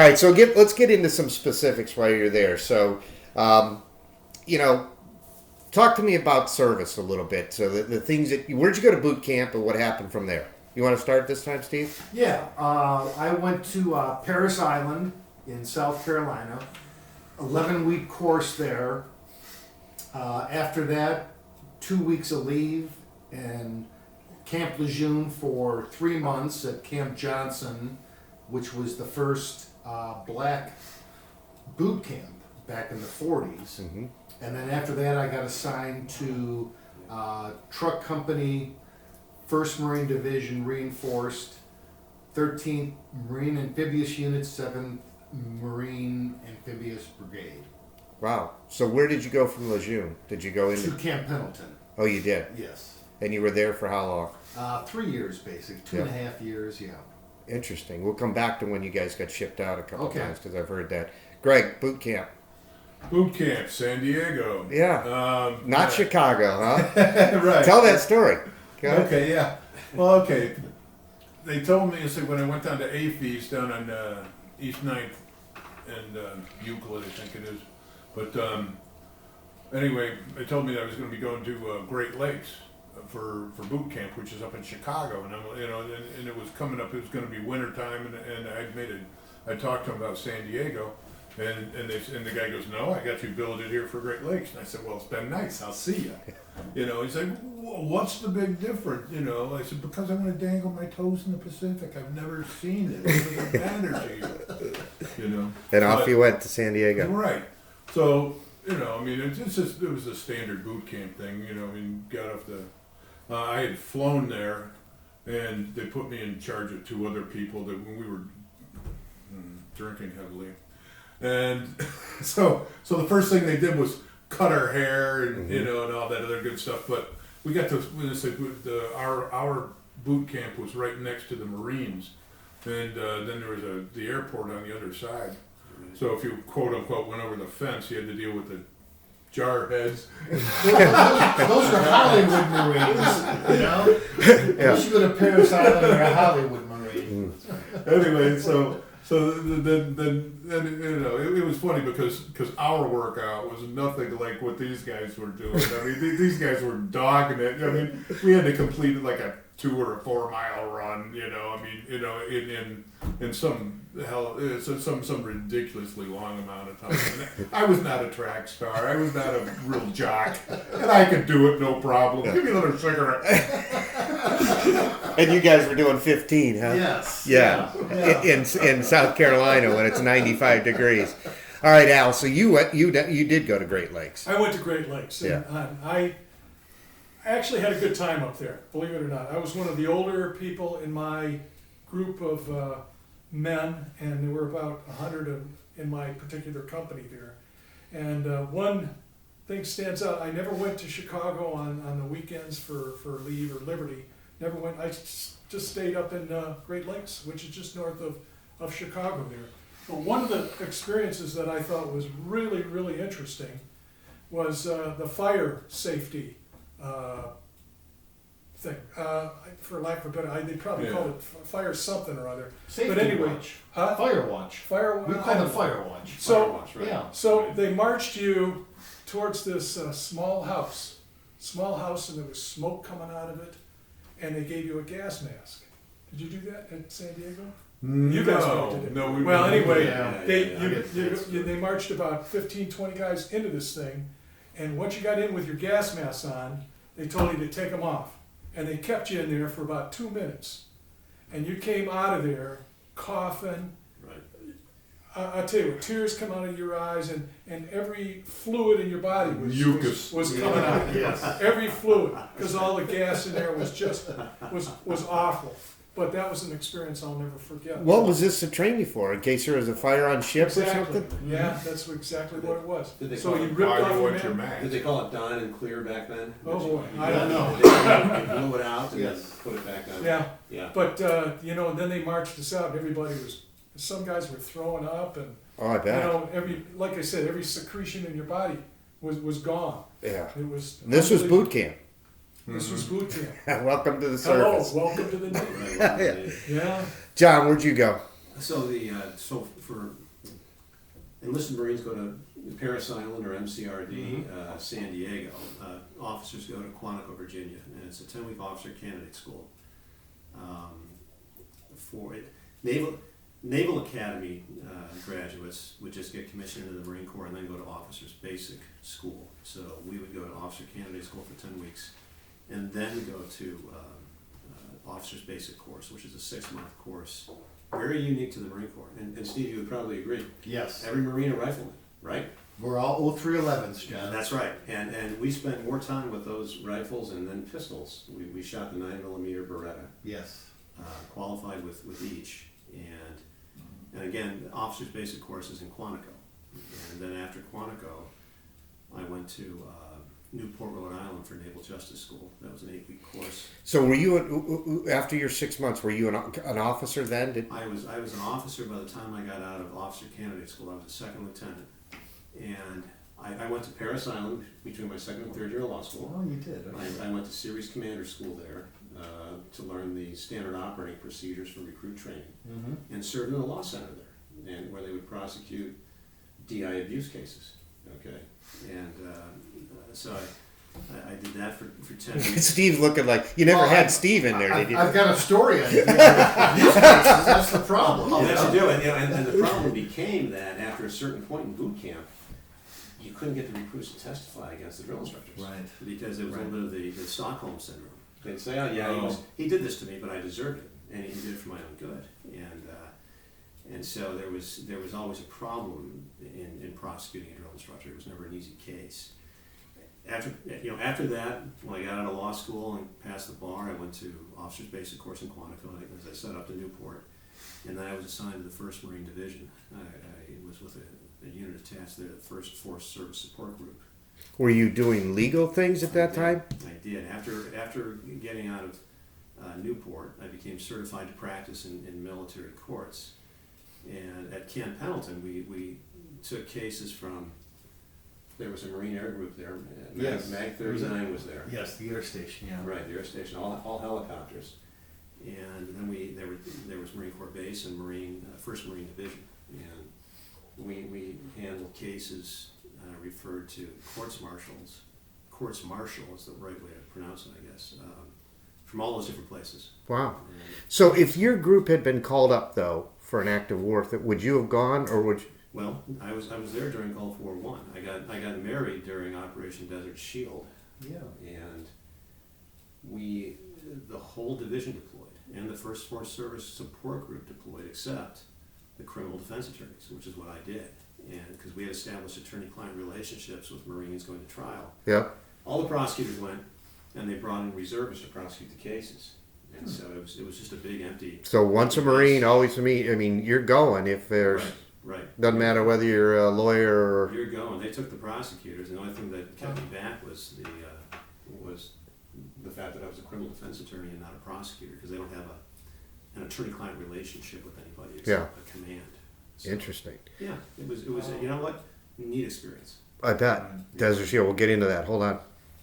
right, so let's get into some specifics while you're there. So, talk to me about service a little bit. So the things where'd you go to boot camp and what happened from there? You want to start this time, Steve? Yeah, I went to Parris Island in South Carolina, 11-week course there. After that, 2 weeks of leave and Camp Lejeune for 3 months at Camp Johnson, which was the first black boot camp back in the 40s. Mm-hmm. And then after that, I got assigned to Truck Company, 1st Marine Division, Reinforced, 13th Marine Amphibious Unit, 7th Marine Amphibious Brigade. Wow. So where did you go from Lejeune? Did you go into... To Camp Pendleton. Oh, you did? Yes. And you were there for how long? 3 years, basically. Two and a half years, yeah. Interesting. We'll come back to when you guys got shipped out a couple times because I've heard that. Greg, boot camp. Boot camp, San Diego. Yeah. Not Chicago, huh? Right. Tell that story. Okay, yeah. Well, okay. They told me, when I went down to AFES down on East 9th and Euclid, I think it is. But anyway, they told me that I was going to be going to Great Lakes for boot camp, which is up in Chicago, and and it was coming up. It was going to be winter time, and I talked to them about San Diego, and the guy goes, "No, I got you billeted here for Great Lakes." And I said, "Well, it's been nice. I'll see you." He's like, "What's the big difference?" I said, "Because I want to dangle my toes in the Pacific. I've never seen it. It doesn't matter to you." And off you went to San Diego. Right. So, it was a standard boot camp thing, got off I had flown there, and they put me in charge of 2 other people that when we were drinking heavily. And so the first thing they did was cut our hair and, and all that other good stuff. But we got to, our boot camp was right next to the Marines. And then there was the airport on the other side. So if you quote unquote went over the fence, you had to deal with the jar heads. Those are Hollywood Marines, You should go to Parris Island or a Hollywood Marine. Anyway, so then it was funny because our workout was nothing like what these guys were doing. I mean, these guys were dogging it. I mean, we had to complete like a 2 or a 4 mile run. In some some ridiculously long amount of time. And I was not a track star. I was not a real jock, and I could do it no problem. Give me another cigarette. And you guys were doing 15, huh? Yes. Yeah. In South Carolina when it's 95 degrees. All right, Al. So you did go to Great Lakes. I went to Great Lakes. And I actually had a good time up there. Believe it or not, I was one of the older people in my group of men, and there were about 100 in my particular company there. And one thing stands out. I never went to Chicago on the weekends for leave or liberty. Never went. I just stayed up in Great Lakes, which is just north of Chicago there. But one of the experiences that I thought was really, really interesting was the fire safety thing. For lack of a better, they probably call it fire something or other. Safety but anyway, watch. Huh? Fire watch. We call it fire watch. So, fire watch, right? So they marched you towards this small house, and there was smoke coming out of it, and they gave you a gas mask. Did you do that at San Diego? You guys did it. No, well, anyway, they they marched about 15, 20 guys into this thing, and once you got in with your gas masks on, they told you to take them off. And they kept you in there for about 2 minutes. And you came out of there coughing. Right. I'll tell you what, tears come out of your eyes, and every fluid in your body was coming out. Yes. Every fluid, because all the gas in there was awful. But that was an experience I'll never forget. What was this to train you for? In case there was a fire on ship or something? Yeah, that's exactly what it was. Did they So call you it ripped off your your mask. mask? Did they call it done and clear back then? Oh boy, I don't know. They blew it out and Yes. then put it back on. Yeah, Yeah. but and then they marched us out. And everybody some guys were throwing up, and Oh, I bet. like I said, every secretion in your body was gone. Yeah. It was. This was boot camp. This was boot camp. Welcome to the Hello, service. welcome to the Navy. Right, Yeah. John, where'd you go? So so for enlisted Marines go to Paris Island or MCRD, San Diego. Officers go to Quantico, Virginia, and it's a 10-week officer candidate school. For it, Naval Academy graduates would just get commissioned into the Marine Corps and then go to Officers Basic School. So we would go to Officer Candidate School for 10 weeks, and then go to Officers Basic course, which is a 6-month course. Very unique to the Marine Corps. And Steve, you would probably agree. Yes. Every Marine a rifleman, right? We're all 0311s, John. That's right. And we spent more time with those rifles and then pistols. We shot the 9mm Beretta, Yes. qualified with each. And again, the Officers Basic course is in Quantico. And then after Quantico, I went to Newport, Rhode Island for Naval Justice School. That was an 8-week course. So were you, after your 6 months, were you an officer then? I was an officer by the time I got out of Officer Candidate School. I was a second lieutenant. And I went to Paris Island between my second and third year of law school. Oh, you did. Okay. I went to Series Commander School there to learn the standard operating procedures for recruit training, and served in the law center there, and where they would prosecute DI abuse cases. Okay, and so I did that for 10 weeks. Steve's looking like you never had Steve in there, did you? I've got a story on you. That's the problem. Oh, that you do, and the problem became that after a certain point in boot camp, you couldn't get the recruits to testify against the drill instructors, Right. Because it was a little bit of the Stockholm syndrome. They'd say, "Oh yeah, he did this to me, but I deserved it, and he did it for my own good." And so there was always a problem in prosecuting a drill instructor. It was never an easy case. After that, when I got out of law school and passed the bar, I went to Officers Basic course in Quantico, and as I said, up to Newport, and then I was assigned to the 1st Marine Division. I was with a unit attached to the 1st Force Service Support Group. Were you doing legal things at that time? I did. After getting out of Newport, I became certified to practice in military courts. And at Camp Pendleton, we took cases from, there was a Marine Air Group there. Yes. Mag 39 was there. Yes, the air station, yeah. Right, the air station, all helicopters. And then there was Marine Corps Base and 1st Marine Division. And we handled cases referred to courts martials. Courts martial is the right way to pronounce it, I guess, from all those different places. Wow. So if your group had been called up, though, for an act of war, would you have gone, or would you? Well, I was there during Gulf War I. I got married during Operation Desert Shield. Yeah. And the whole division deployed, and the 1st Force Service Support Group deployed, except the criminal defense attorneys, which is what I did. And because we had established attorney-client relationships with Marines going to trial. Yeah. All the prosecutors went, and they brought in reservists to prosecute the cases. And so it was just a big empty. So once a Marine, always a me. I mean, you're going if there's. Right. Doesn't matter whether you're a lawyer or. You're going. They took the prosecutors, and the only thing that kept me back was the fact that I was a criminal defense attorney and not a prosecutor, because they don't have an attorney-client relationship with anybody except a command. So, Interesting. yeah, it was. You know what? Neat experience. I bet. Desert Shield. We'll get into that. Hold on.